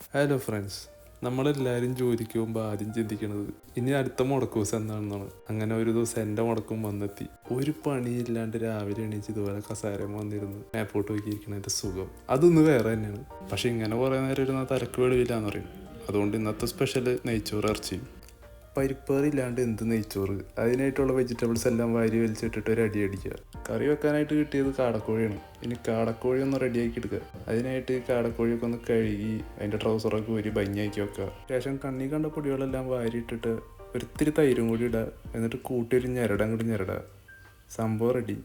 Hello friends, നമ്മളെല്ലാവരും ജോലിക്ക് പോകുമ്പോൾ ആദ്യം ചിന്തിക്കുന്നത് ഇനി അടുത്ത മുടക്ക് ദിവസം എന്താണെന്നാണ്. അങ്ങനെ ഒരു ദിവസം എൻ്റെ മുടക്കും വന്നെത്തി. ഒരു പണിയില്ലാണ്ട് രാവിലെ എണീച്ച് ഇതുപോലെ കസാരയും വന്നിരുന്ന് മേപ്പോട്ട് നോക്കിയിരിക്കണതിൻ്റെ സുഖം അതൊന്ന് വേറെ തന്നെയാണ്. പക്ഷെ ഇങ്ങനെ കുറേ നേരം ഇരുന്നാൽ തലക്ക് വെളിവില്ലാന്ന് പറയും. അതുകൊണ്ട് ഇന്നത്തെ സ്പെഷ്യൽ നെയ്ച്ചോറ് ഇറച്ചിയും. പരിപ്പറില്ലാണ്ട് എന്ത് നെയ്ച്ചോറ്, അതിനായിട്ടുള്ള വെജിറ്റബിൾസ് എല്ലാം വാരി വലിച്ചിട്ടിട്ട് ഒരു അടി അടിക്കുക. കറി വെക്കാനായിട്ട് കിട്ടിയത് കാടക്കോഴിയാണ്. ഇനി കാടക്കോഴി ഒന്ന് റെഡിയാക്കി എടുക്കുക. അതിനായിട്ട് കാടക്കോഴിയൊക്കെ ഒന്ന് കഴുകി അതിൻ്റെ ട്രൗസറൊക്കെ ഒരു ഭംഗിയാക്കി വെക്കുക. ശേഷം കണ്ണി കണ്ട പൊടികളെല്ലാം വാരിയിട്ടിട്ട് ഒരിത്തിരി തൈരും കൂടി ഇടുക. എന്നിട്ട് കൂട്ടി ഒരു ഞെരട അങ്ങോട്ട് ഞെരടുക. സംഭവം റെഡി.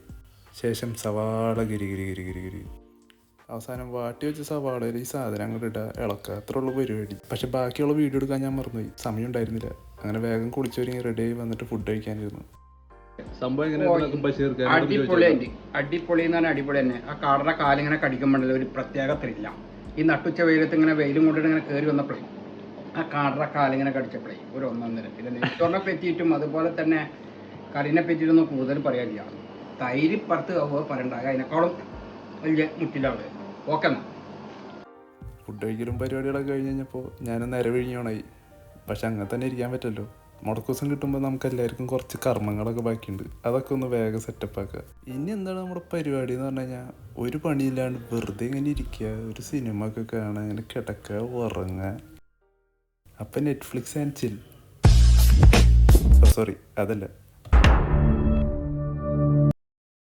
ശേഷം സവാള ഗിരി ഗിരി ഗിരി ഗിരി ഗിരി. അവസാനം വാട്ടി വെച്ച സവാളയിൽ ഈ സാധനം അങ്ങോട്ട് ഇടുക, ഇളക്കുക. അത്ര ഉള്ള പരിപാടി. പക്ഷെ ബാക്കിയുള്ള വീഡിയോ എടുക്കാൻ ഞാൻ മറന്നുപോയി, സമയം ഉണ്ടായിരുന്നില്ല. അങ്ങനെ വേഗം കുളിച്ചൊരുങ്ങി റെഡിയായി വന്നിട്ട് ഫുഡ് കഴിക്കാനിരുന്നു. അടിപൊളി എന്ന് പറഞ്ഞാൽ അടിപൊളി തന്നെ. ആ കാടയുടെ കാലിങ്ങനെ കടിക്കുമ്പോഴല്ലോ ഒരു പ്രത്യേക ത്രില്ല. ഈ നട്ടുച്ച വെയിലത്ത് ഇങ്ങനെ വെയിലും കൊണ്ടിട്ട് ഇങ്ങനെ കയറി വന്നപ്പോഴേ ആ കാടയുടെ കാലിങ്ങനെ കടിച്ചപ്പോഴേ ഒരു ഒന്നൊന്നര. പിന്നെ നെയ്ച്ചോറിനെ പറ്റിയിട്ടും അതുപോലെ തന്നെ കറിനെ പറ്റിയിട്ടൊന്നും കൂടുതൽ പറയാനില്ല. തൈര് പുറത്ത് പറയണ്ടാകുക അതിനേക്കാളും വലിയ മുറ്റിലാണ്. ഓക്കെ എന്നാ. ഫുഡ് കഴിക്കലും പരിപാടികളൊക്കെ കഴിഞ്ഞ് കഴിഞ്ഞപ്പോൾ ഞാനൊന്ന് നിരവിഴിഞ്ഞോണായി. പക്ഷെ അങ്ങനെ തന്നെ ഇരിക്കാൻ പറ്റല്ലോ. മുടക്ക് ദിവസം കിട്ടുമ്പോൾ നമുക്ക് എല്ലാവർക്കും കുറച്ച് കർമ്മങ്ങളൊക്കെ ബാക്കിയുണ്ട്. അതൊക്കെ ഒന്ന് വേഗം സെറ്റപ്പ് ആക്കുക. ഇനി എന്താണ് നമ്മുടെ പരിപാടി എന്ന് പറഞ്ഞു കഴിഞ്ഞാൽ, ഒരു പണിയില്ലാണ്ട് വെറുതെ ഇങ്ങനെ ഇരിക്കുക, ഒരു സിനിമ ഒക്കെ കാണുക, ഇങ്ങനെ കിടക്കുക, ഉറങ്ങുക. അപ്പം നെറ്റ്ഫ്ലിക്സ് ആൻഡ് ചിൽ. സോറി, അതല്ല,